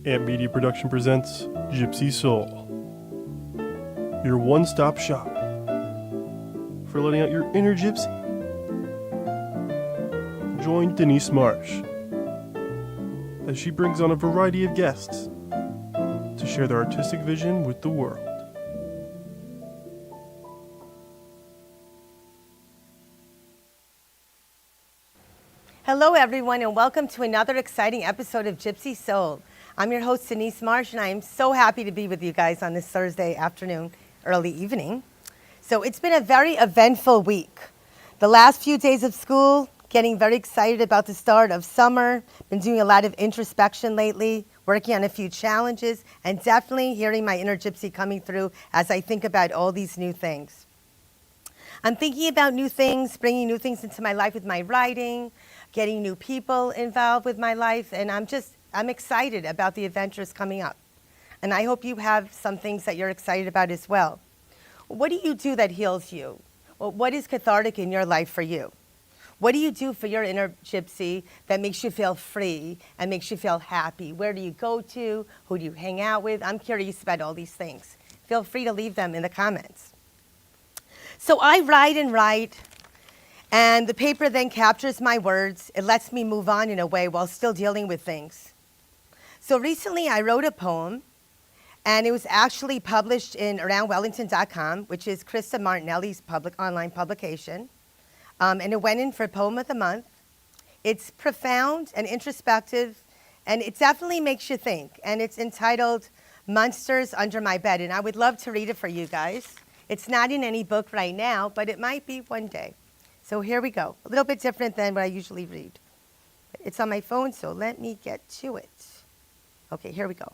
Amp Media Production presents Gypsy Soul, your one-stop shop for letting out your inner gypsy. Join Denise Marsh as she brings on a variety of guests to share their artistic vision with the world. Hello everyone and welcome to another exciting episode of Gypsy Soul. I'm your host Denise Marsh and I am so happy to be with you guys on this Thursday afternoon, early evening. So it's been a very eventful week. The last few days of school, getting very excited about the start of summer, been doing a lot of introspection lately, working on a few challenges, and definitely hearing my inner gypsy coming through as I think about all these new things. I'm thinking about new things, bringing new things into my life with my writing, getting new people involved with my life, and I'm excited about the adventures coming up. And I hope you have some things that you're excited about as well. What do you do that heals you? Well, what is cathartic in your life for you? What do you do for your inner gypsy that makes you feel free and makes you feel happy? Where do you go to? Who do you hang out with? I'm curious about all these things. Feel free to leave them in the comments. So I write, and the paper then captures my words. It lets me move on in a way while still dealing with things. So recently I wrote a poem, and it was actually published in AroundWellington.com, which is Krista Martinelli's online publication. And it went in for Poem of the Month. It's profound and introspective, and it definitely makes you think. And it's entitled Monsters Under My Bed, and I would love to read it for you guys. It's not in any book right now, but it might be one day. So here we go. A little bit different than what I usually read. It's on my phone, so let me get to it. Okay, here we go.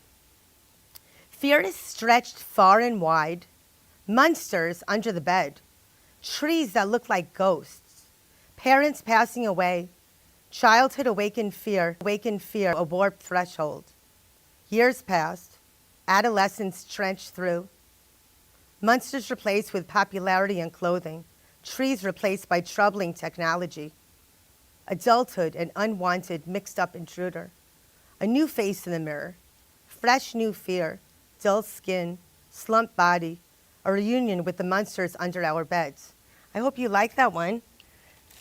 Fear is stretched far and wide, monsters under the bed, trees that look like ghosts, parents passing away, childhood awakened fear, a warped threshold. Years passed, adolescence trenched through, monsters replaced with popularity and clothing, trees replaced by troubling technology, adulthood an unwanted mixed up intruder, a new face in the mirror, fresh new fear, dull skin, slumped body, a reunion with the monsters under our beds. I hope you like that one.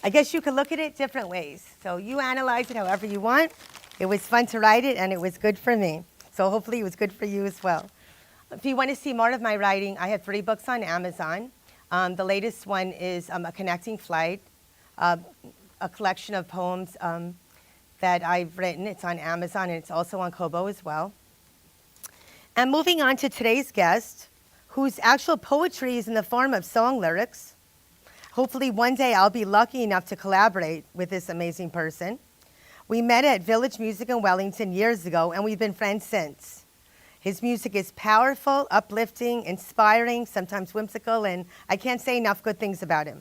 I guess you could look at it different ways. So you analyze it however you want. It was fun to write it and it was good for me. So hopefully it was good for you as well. If you want to see more of my writing, I have 3 books on Amazon. The latest one is A Connecting Flight, a collection of poems that I've written. It's on Amazon and it's also on Kobo as well. And moving on to today's guest, whose actual poetry is in the form of song lyrics. Hopefully one day I'll be lucky enough to collaborate with this amazing person. We met at Village Music in Wellington years ago and we've been friends since. His music is powerful, uplifting, inspiring, sometimes whimsical, and I can't say enough good things about him.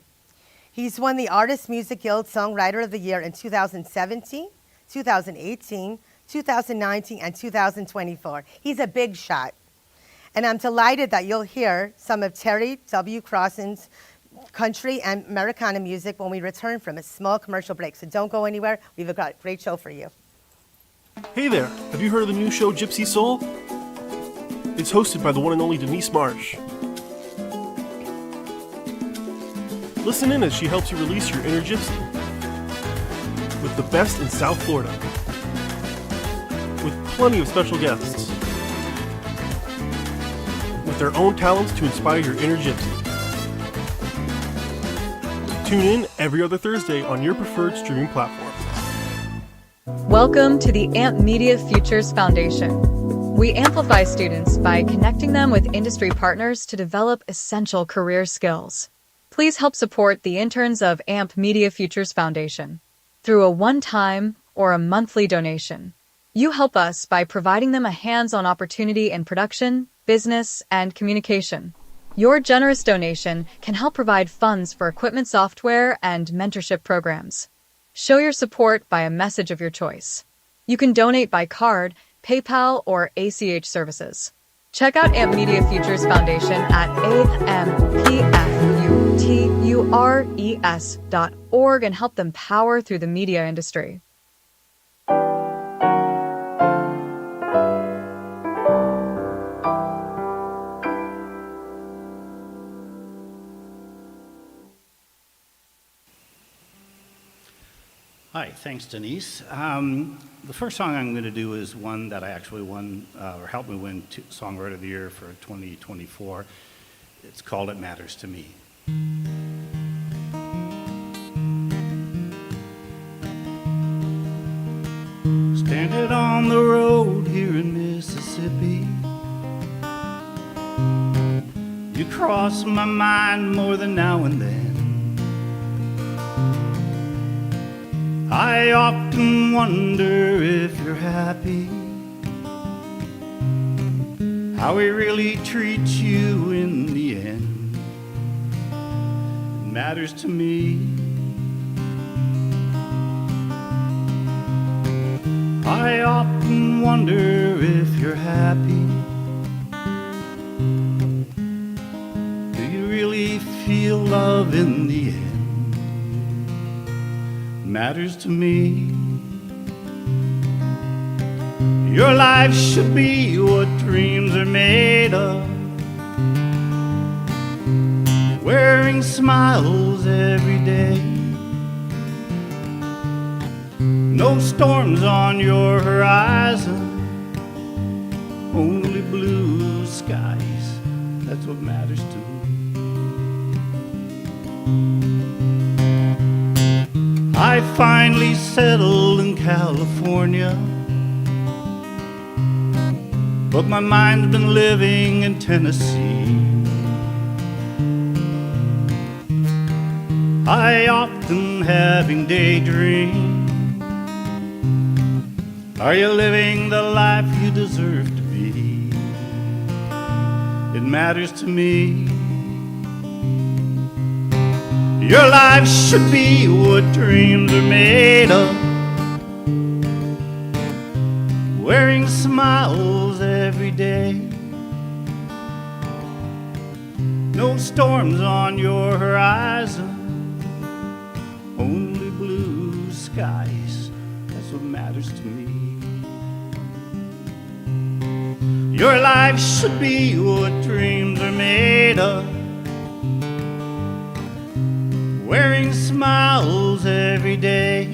He's won the Artist Music Guild Songwriter of the Year in 2017, 2018, 2019, and 2024. He's a big shot. And I'm delighted that you'll hear some of Terry W. Crossen's country and Americana music when we return from a small commercial break. So don't go anywhere. We've got a great show for you. Hey there, have you heard of the new show Gypsy Soul? It's hosted by the one and only Denise Marsh. Listen in as she helps you release your inner gypsy with the best in South Florida, with plenty of special guests, with their own talents to inspire your inner gypsy. Tune in every other Thursday on your preferred streaming platform. Welcome to the AMP Media Futures Foundation. We amplify students by connecting them with industry partners to develop essential career skills. Please help support the interns of AMP Media Futures Foundation through a one-time or a monthly donation. You help us by providing them a hands-on opportunity in production, business, and communication. Your generous donation can help provide funds for equipment software and mentorship programs. Show your support by a message of your choice. You can donate by card, PayPal, or ACH services. Check out AMP Media Futures Foundation at ampfutures.org and help them power through the media industry. Hi, thanks, Denise. The first song I'm going to do is one that I actually won, or helped me win Songwriter of the Year for 2024. It's called It Matters to Me. Standing on the road here in Mississippi, you cross my mind more than now and then. I often wonder if you're happy, how he really treats you in the end. It matters to me. I often wonder if you're happy. Do you really feel love in the end? Matters to me. Your life should be what dreams are made of, wearing smiles every day. No storms on your horizon, only blue skies. That's what matters to me. I finally settled in California, but my mind's been living in Tennessee. I often having daydreams. Are you living the life you deserve to be? It matters to me. Your life should be what dreams are made of, wearing smiles every day. No storms on your horizon, only blue skies. That's what matters to me. Your life should be what dreams are made of, wearing smiles every day.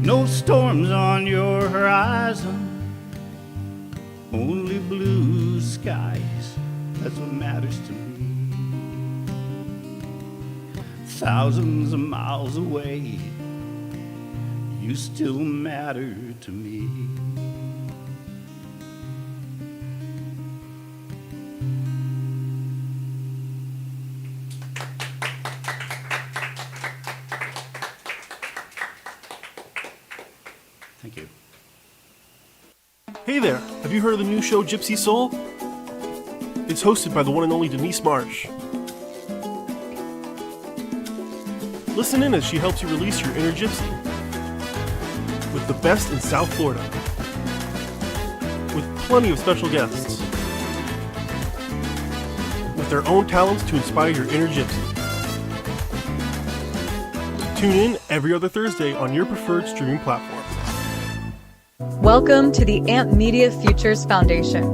No storms on your horizon, only blue skies. That's what matters to me. Thousands of miles away, you still matter to me. Thank you. Hey there, have you heard of the new show Gypsy Soul? It's hosted by the one and only Denise Marsh. Listen in as she helps you release your inner gypsy with the best in South Florida, with plenty of special guests, with their own talents to inspire your inner gypsy. Tune in every other Thursday on your preferred streaming platform. Welcome to the AMP Media Futures Foundation.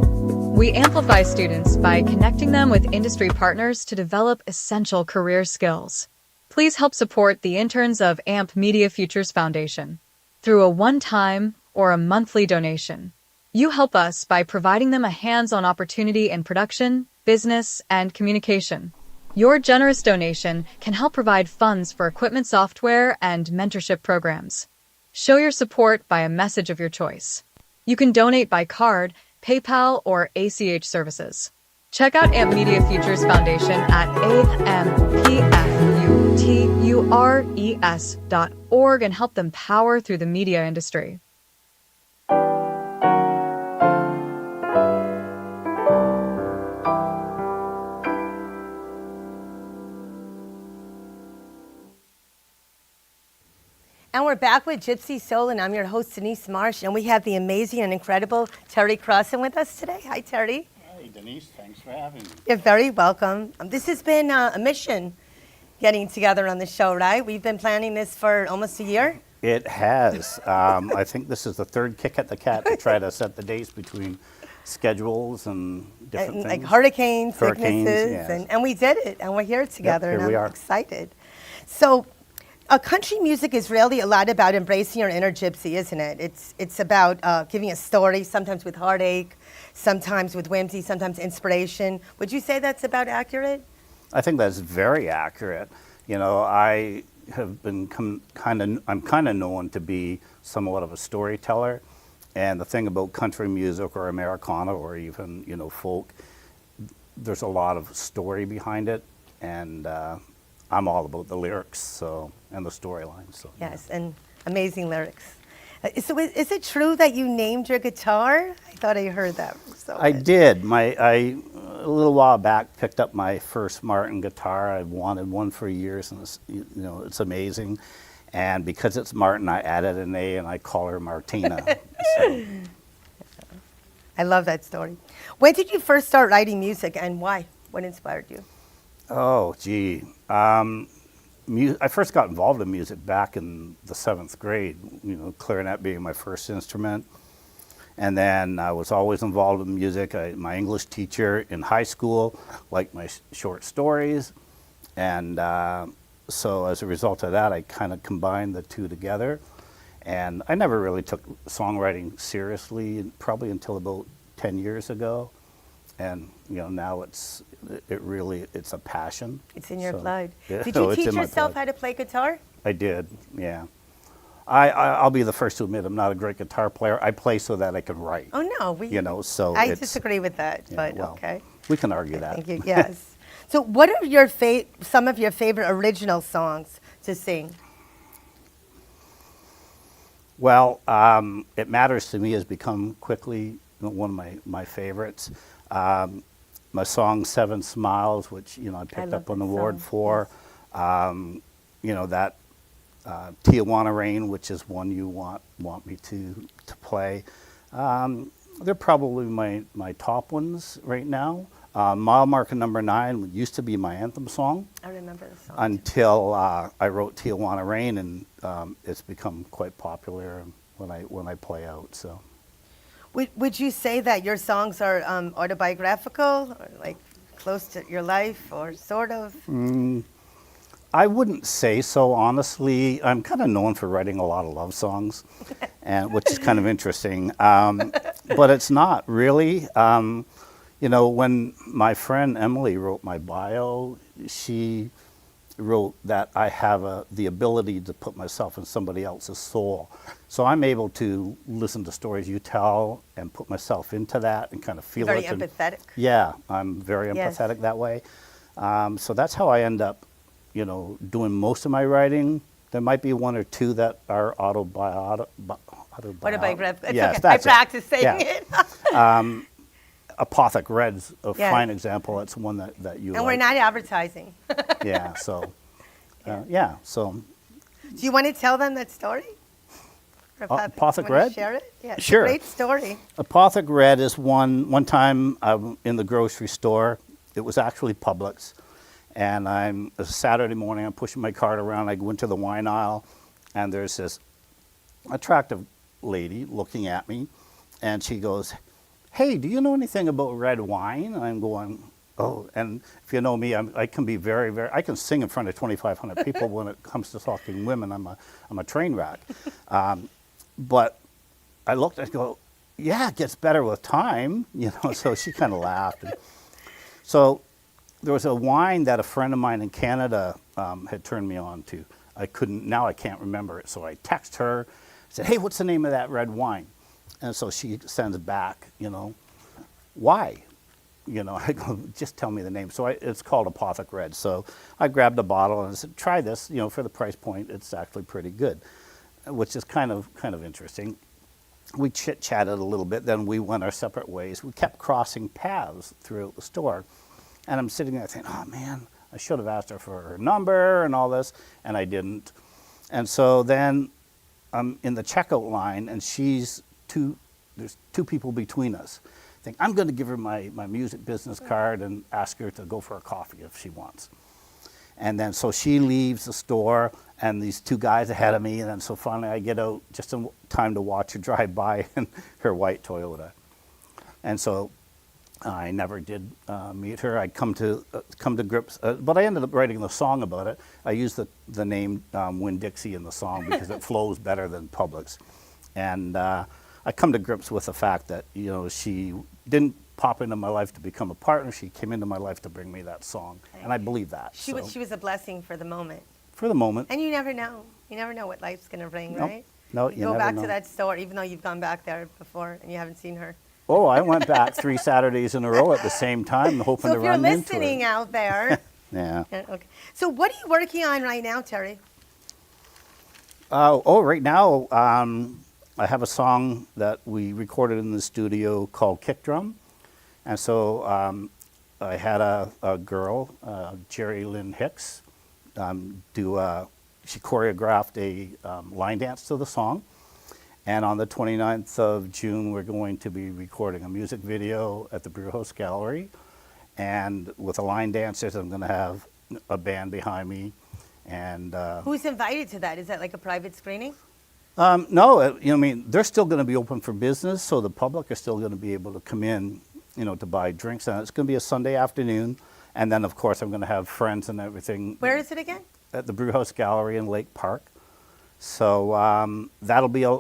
We amplify students by connecting them with industry partners to develop essential career skills. Please help support the interns of AMP Media Futures Foundation through a one-time or a monthly donation. You help us by providing them a hands-on opportunity in production, business, and communication. Your generous donation can help provide funds for equipment software and mentorship programs. Show your support by a message of your choice. You can donate by card, PayPal, or ACH services. Check out AMP Media Futures Foundation at ampfutures.org and help them power through the media industry. And we're back with Gypsy Soul, and I'm your host, Denise Marsh, and we have the amazing and incredible Terry Crossen with us today. Hi, Terry. Hi, Denise. Thanks for having me. You're very welcome. This has been a mission getting together on the show, right? We've been planning this for almost a year. It has. I think this is the third kick at the cat to try to set the dates between schedules and different things. Like hurricanes, Hurricanes, sicknesses, yes. and we did it, and we're here together, here and we I'm are. excited. So Country music is really a lot about embracing your inner gypsy, isn't it? It's about giving a story, sometimes with heartache, sometimes with whimsy, sometimes inspiration. Would you say that's about accurate? I think that's very accurate. You know, I have been I'm kind of known to be somewhat of a storyteller. And the thing about country music or Americana or even, you know, folk, there's a lot of story behind it. And I'm all about the lyrics and the storyline. So, Yes, and amazing lyrics. So is it true that you named your guitar? I thought I heard that. I did. I a little while back picked up my first Martin guitar. I've wanted one for years, and it's amazing. And because it's Martin, I added an A, and I call her Martina. So. I love that story. When did you first start writing music, and why? What inspired you? Oh, gee. I first got involved in music back in the 7th grade, you know, clarinet being my first instrument. And then I was always involved in music. My English teacher in high school liked my short stories. And so as a result of that, I kind of combined the two together. And I never really took songwriting seriously, probably until about 10 years ago. And you know, now it's a passion. It's in your blood. Yeah, Did you it's teach in my yourself blood. how to play guitar? I did, yeah. I'll be the first to admit I'm not a great guitar player. I play so that I can write. Oh no, I disagree with that, yeah, but well, okay. We can argue that. Thank you. Yes. So, what are some of your favorite original songs to sing? Well, It Matters to Me has become quickly one of my favorites. My song Seven Smiles, which I picked love up an that award song, for. That Tijuana Rain, which is one you want me to play. They're probably my top ones right now. Mile Marker Number 9 used to be my anthem song. I remember the song. Until I wrote Tijuana Rain, and it's become quite popular when I play out. So, would you say that your songs are autobiographical, or like close to your life, or sort of? I wouldn't say so, honestly. I'm kind of known for writing a lot of love songs, which is kind of interesting. But it's not really. When my friend Emily wrote my bio, she wrote that I have the ability to put myself in somebody else's soul. So I'm able to listen to stories you tell and put myself into that and kind of feel Very it. empathetic. Yeah, I'm very Yes. empathetic that way. So that's how I end up, doing most of my writing. There might be one or two that are autobiographical. It's Yes, okay. I that's it. practice saying Yeah. it. Apothic Red's a Yes. fine example. It's one that you And like. we're not advertising. Yeah, so, so. Do you want to tell them that story? Or Apothic wanna Red? Share it? Yeah, it's Sure. a great story. Apothic Red is one time I'm in the grocery store. It was actually Publix. And it's a Saturday morning, I'm pushing my cart around. I go into the wine aisle, and there's this attractive lady looking at me. And she goes, "Hey, do you know anything about red wine?" And I'm going, "Oh," and if you know me, I can be very, very, I can sing in front of 2,500 people. When it comes to talking women, I'm a train wreck. But I looked and go, "Yeah, it gets better with time," so she kind of laughed. So there was a wine that a friend of mine in Canada had turned me on to. I can't remember it. So I text her, said, "Hey, what's the name of that red wine?" And so she sends back, "Why?" I go, "Just tell me the name." So it's called Apothic Red. So I grabbed a bottle and I said, "Try this, for the price point, it's actually pretty good," which is kind of interesting. We chit-chatted a little bit, then we went our separate ways. We kept crossing paths throughout the store. And I'm sitting there thinking, "Oh man, I should have asked her for her number and all this," and I didn't. And so then I'm in the checkout line, and there's two people between us. I think I'm going to give her my music business card and ask her to go for a coffee if she wants. And then so she leaves the store, and these two guys ahead of me, and then so finally I get out just in time to watch her drive by in her white Toyota. And so I never did meet her. I come to grips, but I ended up writing the song about it. I used the name Winn-Dixie in the song because it flows better than Publix, and I come to grips with the fact that she didn't pop into my life to become a partner. She came into my life to bring me that song, and I believe that. She was a blessing for the moment. For the moment. And you never know. You never know what life's going to bring, Nope. right? No, you you go never back know. to that store, even though you've gone back there before and you haven't seen her. Oh, I went back 3 Saturdays in a row at the same time, hoping So to if you're run into listening her. out there. Yeah. Okay. So what are you working on right now, Terry? Right now, I have a song that we recorded in the studio called Kick Drum. And so I had a girl, Jerry Lynn Hicks, she choreographed a line dance to the song. And on the 29th of June, we're going to be recording a music video at the Brewhouse Gallery. And with the line dancers, I'm going to have a band behind me. And Who's invited to that? Is that like a private screening? no, I mean, they're still going to be open for business, so the public are still going to be able to come in, to buy drinks. And it's going to be a Sunday afternoon. And then, of course, I'm going to have friends and everything. Where is it again? At the Brewhouse Gallery in Lake Park. So that'll be a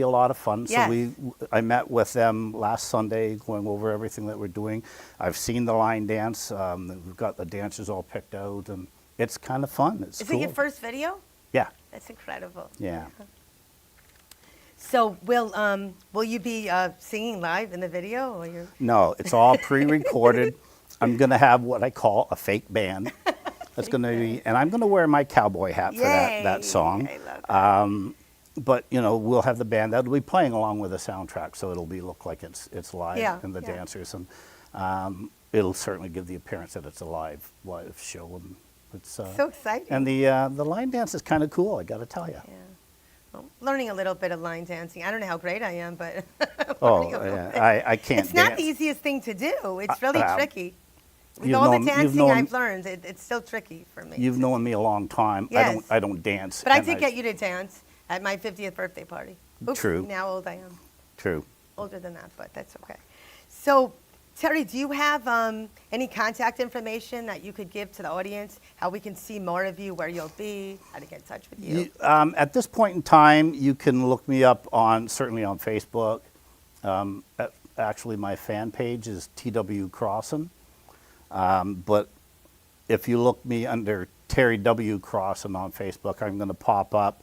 lot of fun. Yes. So I met with them last Sunday, going over everything that we're doing. I've seen the line dance. We've got the dancers all picked out, and it's kind of fun. It's Is cool. it your first video? Yeah. That's incredible. Yeah. So will you be singing live in the video, or you're? No, it's all pre-recorded. I'm going to have what I call a fake band. That's going to be, and I'm going to wear my cowboy hat for that song. I love that. But we'll have the band that'll be playing along with the soundtrack, so it'll look like it's live, Yeah, and the yeah. dancers, and it'll certainly give the appearance that it's a live show. And it's So exciting. and the line dance is kind of cool. I got to tell you. Yeah. Well, learning a little bit of line dancing. I don't know how great I am, but Oh learning a little bit. yeah, I can't. It's not dance. the easiest thing to do. It's really tricky. With you've all the known- you've dancing known- I've learned, it's still tricky for me. You've known me a long time. Yes. I don't dance. But I and did get you to dance at my 50th birthday party. Oops, True. Now old I am. True. Older than that, but that's okay. So, Terry, do you have any contact information that you could give to the audience? How we can see more of you, where you'll be, how to get in touch with you? At this point in time, you can look me up certainly on Facebook. Actually, my fan page is TW Crossen. But if you look me under Terry W. Crossen on Facebook, I'm going to pop up,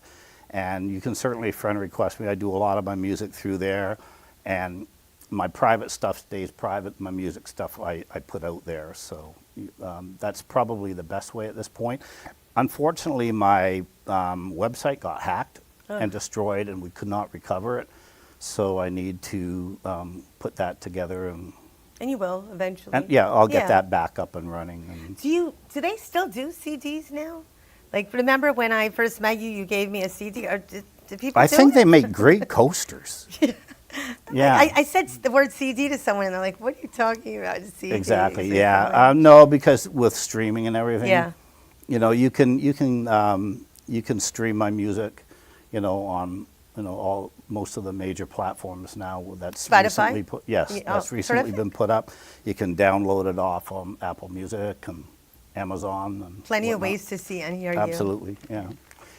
and you can certainly friend request me. I do a lot of my music through there, and my private stuff stays private. My music stuff I put out there, so that's probably the best way at this point. Unfortunately, my website got hacked and destroyed, and we could not recover it, so I need to put that together And you will eventually. and yeah, I'll get that back up and running. And Do they still do CDs now? Like, remember when I first met you, you gave me a CD? Or do people I do think it? they make great coasters. Yeah, I said the word CD to someone, and they're like, "What are you talking about?" CD. exactly. So Yeah, I'm like, no, because with streaming and everything, Yeah. you can stream my music, on most of the major platforms now. That's Spotify? recently put. Yes, Yeah, that's oh, recently terrific. been put up. You can download it off Apple Music and Amazon and Plenty of whatnot. ways to see and hear you. Absolutely, yeah.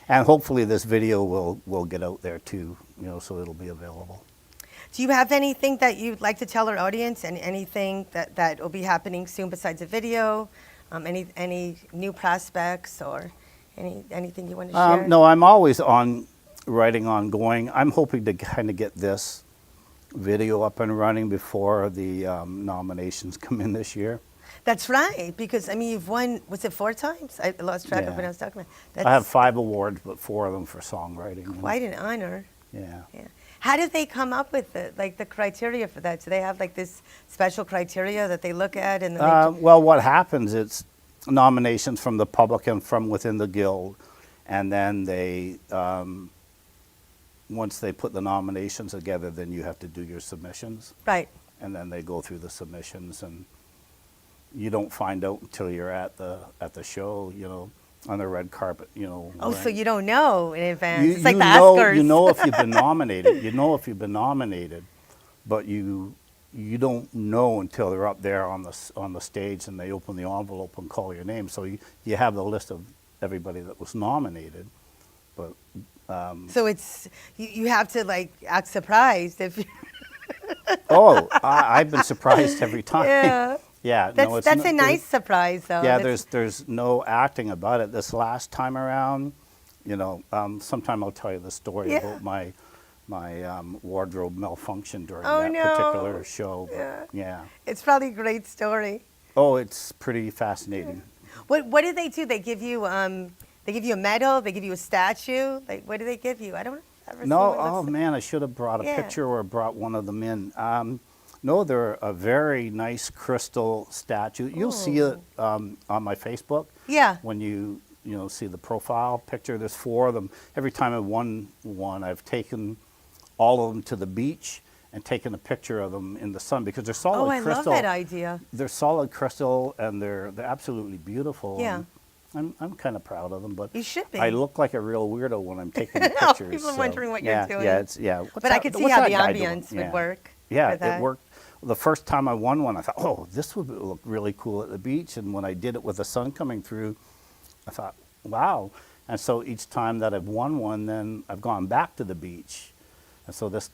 And hopefully this video will get out there too, so it'll be available. Do you have anything that you'd like to tell our audience, and anything that will be happening soon besides a video? Any new prospects or anything you want to share? No, I'm always writing ongoing. I'm hoping to kind of get this video up and running before the nominations come in this year. That's right, because you've won. Was it 4 times? I lost track of Yeah. when I was talking about. That's I have 5 awards, but 4 of them for songwriting. quite an honor. Yeah. Yeah. How did they come up with the criteria for that? Do they have this special criteria that they look at and then Well, what happens, it's nominations from the public and from within the guild, and then they, once they put the nominations together, then you have to do your submissions, right? and then they go through the submissions, and you don't find out until you're at the show, on the red carpet, Oh, so wearing- you don't know in advance. You- It's like you the know- Oscars. You know if you've been nominated. You know if you've been nominated, but you don't know until they're up there on the stage and they open the envelope and call your name. So you have the list of everybody that was nominated, but So it's you have to like act surprised if you I've been surprised every time. Yeah. Yeah, That's a nice surprise though. Yeah, That's- there's no acting about it. This last time around, sometime I'll tell you the story Yeah. about my wardrobe malfunction during Oh, that no. particular show. But, Yeah. yeah. It's probably a great story. Oh, it's pretty fascinating. What do they do? They give you a medal, they give you a statue. Like what do they give you? I don't ever No, see what it oh looks man, I should have brought a Yeah. picture or brought one of them in. No, they're a very nice crystal statue. You'll see it on my Facebook. Yeah. When you see the profile picture, there's 4 of them. Every time I've won one, I've taken all of them to the beach and taken a picture of them in the sun because they're solid Oh, I crystal. love that idea. They're solid crystal and they're absolutely beautiful. Yeah. And I'm kind of proud of them, but You should be. I look like a real weirdo when I'm taking the No, pictures. people are so, wondering what you're yeah, doing. Yeah, But I could see what's how that the guy doing? ambience would Yeah. work. Yeah, for that. it worked. The first time I won one, I thought, oh, this would look really cool at the beach. And when I did it with the sun coming through, I thought, wow. And so each time that I've won one, then I've gone back to the beach. And so this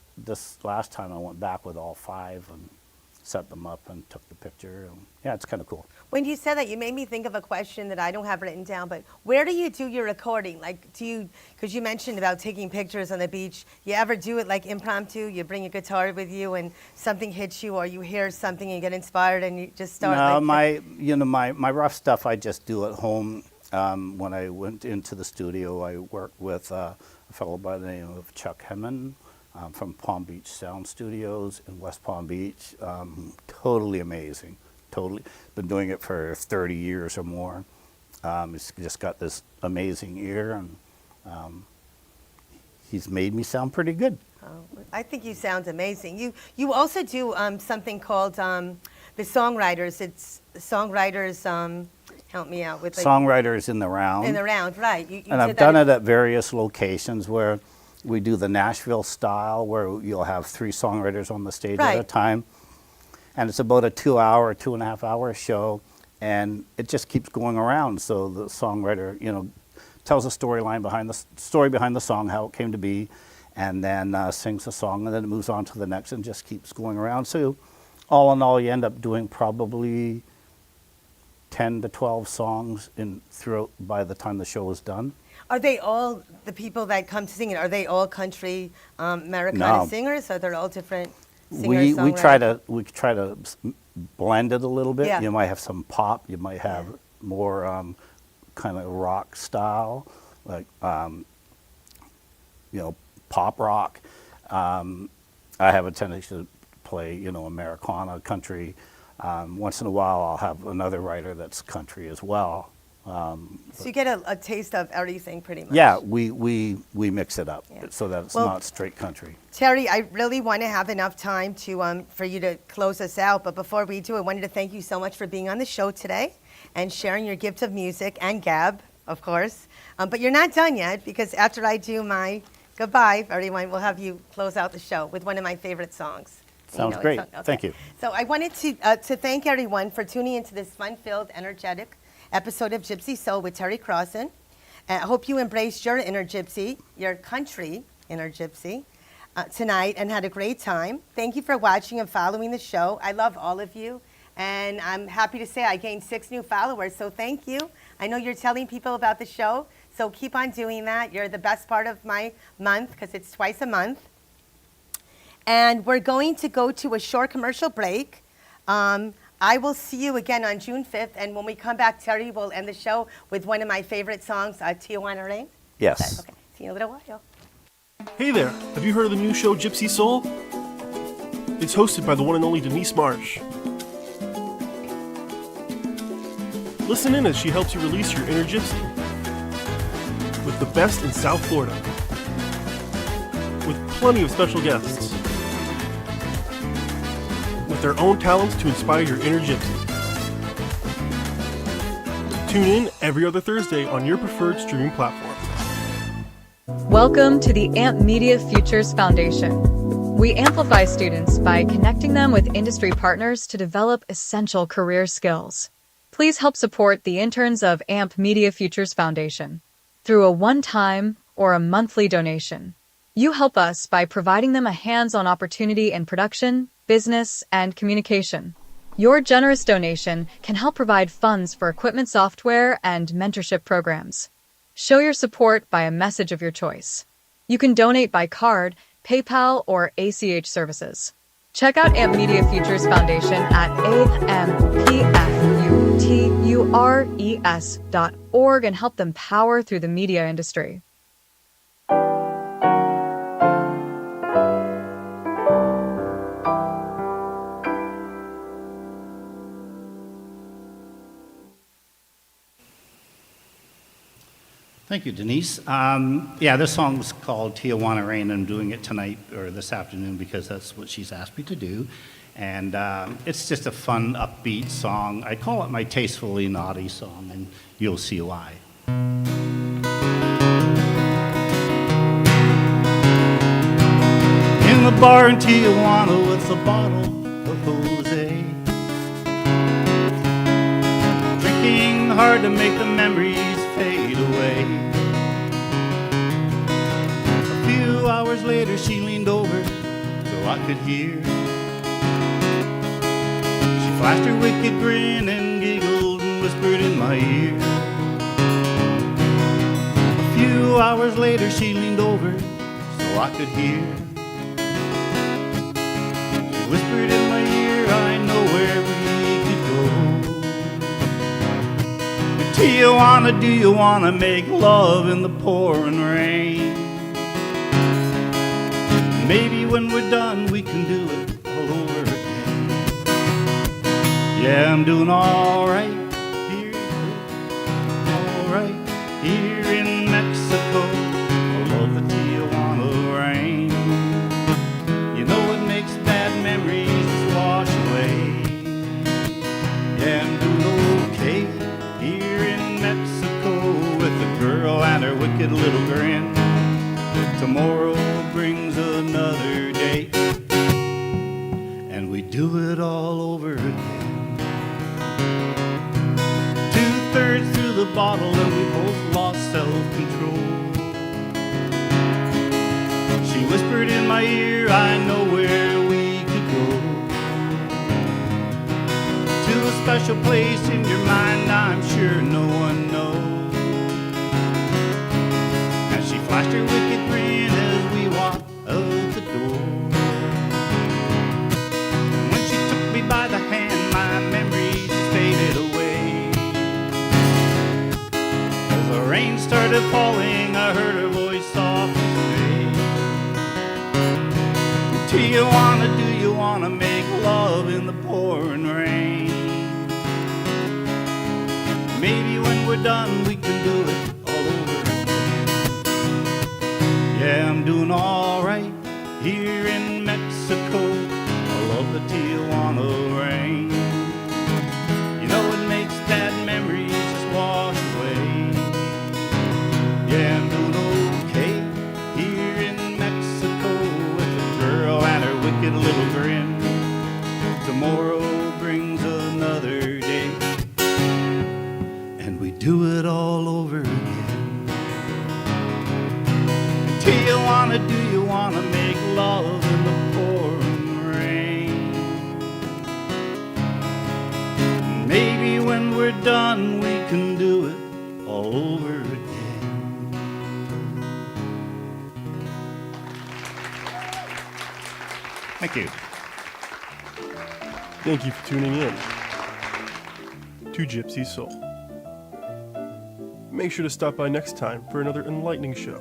last time I went back with all 5 and set them up and took the picture. And yeah, it's kind of cool. When you said that, you made me think of a question that I don't have written down, but where do you do your recording? Like, because you mentioned about taking pictures on the beach, you ever do it like impromptu? You bring a guitar with you and something hits you or you hear something and you get inspired and you just start No, like... my rough stuff I just do at home. When I went into the studio, I worked with a fellow by the name of Chuck Hemman from Palm Beach Sound Studios in West Palm Beach. Totally amazing. Totally been doing it for 30 years or more. He's just got this amazing ear, and he's made me sound pretty good. Oh, I think you sound amazing. You also do something called the Songwriters. It's Songwriters... help me out with like, Songwriters in the round. in the round, right? You And I've done it at various locations where we do the Nashville style, where you'll have 3 songwriters on the stage at a Right. time. And it's about a 2-hour, 2.5-hour show, and it just keeps going around. So the songwriter, tells a storyline behind the song, how it came to be, and then sings the song, and then it moves on to the next and just keeps going around. So all in all, you end up doing probably 10 to 12 songs throughout by the time the show is done. Are they all, the people that come to sing it, are they all country Americana No. singers? Or they're all different We singer-songwriters? try to blend it a little bit. Yeah. You might have some pop. You might have more kind of rock style, like pop rock. I have a tendency to play Americana, country. Once in a while, I'll have another writer that's country as well. So you get a taste of everything pretty much. Yeah, we mix it up Yeah. so that it's Well- not straight country. Terry, I really want to have enough time to for you to close us out. But before we do, I wanted to thank you so much for being on the show today and sharing your gift of music and Gab, of course. But you're not done yet because after I do my goodbye, everyone, we'll have you close out the show with one of my favorite songs. Sounds it's great. okay. Thank you. So I wanted to thank everyone for tuning into this fun-filled, energetic episode of Gypsy Soul with Terry Crossen. I hope you embraced your inner gypsy, your country inner gypsy, tonight and had a great time. Thank you for watching and following the show. I love all of you. And I'm happy to say I gained 6 new followers, so thank you. I know you're telling people about the show, so keep on doing that. You're the best part of my month because it's twice a month. And we're going to go to a short commercial break. I will see you again on June 5th, and when we come back, Terry will end the show with one of my favorite songs, Tijuana Rain. Yes. Okay, see you in a little while. Hey there, have you heard of the new show Gypsy Soul? It's hosted by the one and only Denise Marsh. Listen in as she helps you release your inner gypsy with the best in South Florida, with plenty of special guests, with their own talents to inspire your inner gypsy. Tune in every other Thursday on your preferred streaming platform. Welcome to the AMP Media Futures Foundation. We amplify students by connecting them with industry partners to develop essential career skills. Please help support the interns of AMP Media Futures Foundation through a one-time or a monthly donation. You help us by providing them a hands-on opportunity in production, business, and communication. Your generous donation can help provide funds for equipment software and mentorship programs. Show your support by a message of your choice. You can donate by card, PayPal, or ACH services. Check out AMP Media Futures Foundation at ampfutures.org and help them power through the media industry. Thank you, Denise. Yeah, this song's called Tijuana Rain. I'm doing it tonight or this afternoon because that's what she's asked me to do. And it's just a fun, upbeat song. I call it my tastefully naughty song, and you'll see why. In the bar in Tijuana with a bottle of Jose, drinking hard to make the memories fade away. A few hours later she leaned over so I could hear. She flashed her wicked grin and giggled and whispered in my ear. A few hours later she leaned over so I could hear. She whispered in my ear, I know where we could go. Tijuana, do you wanna make love in the pouring rain? Maybe when we're done we can do it all over again. Yeah, I'm doing alright here, alright here in Mexico. I love the Tijuana rain. You know it makes bad memories wash away. Yeah, I'm doing okay here in Mexico with the girl and her wicked little grin. Tomorrow brings another day, and we do it all over again. 2/3 through the bottle and we both lost self-control. She whispered in my ear, I know where we could go. To a special place in your mind I'm sure no one knows. And she flashed her wicked grin as we walked out the door. And when she took me by the hand my memories faded away. As the rain started falling I heard her voice softly say, Tijuana, do you wanna make love in the pouring rain? Maybe when we're done we can do it all over again. Yeah, I'm doing alright here in Mexico. I love the Tijuana rain. You know it makes bad memories just wash away. Yeah, I'm doing okay here in Mexico with a girl and her wicked little grin. Tomorrow brings another day, and we do it all over again. Tijuana, do you wanna make love in the pouring rain? Maybe when we're done we can do it all over again. Thank you. Thank you for tuning in to Gypsy Soul. Make sure to stop by next time for another enlightening show.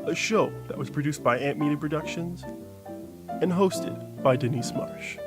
A show that was produced by Amp Media Productions and hosted by Denise Marsh.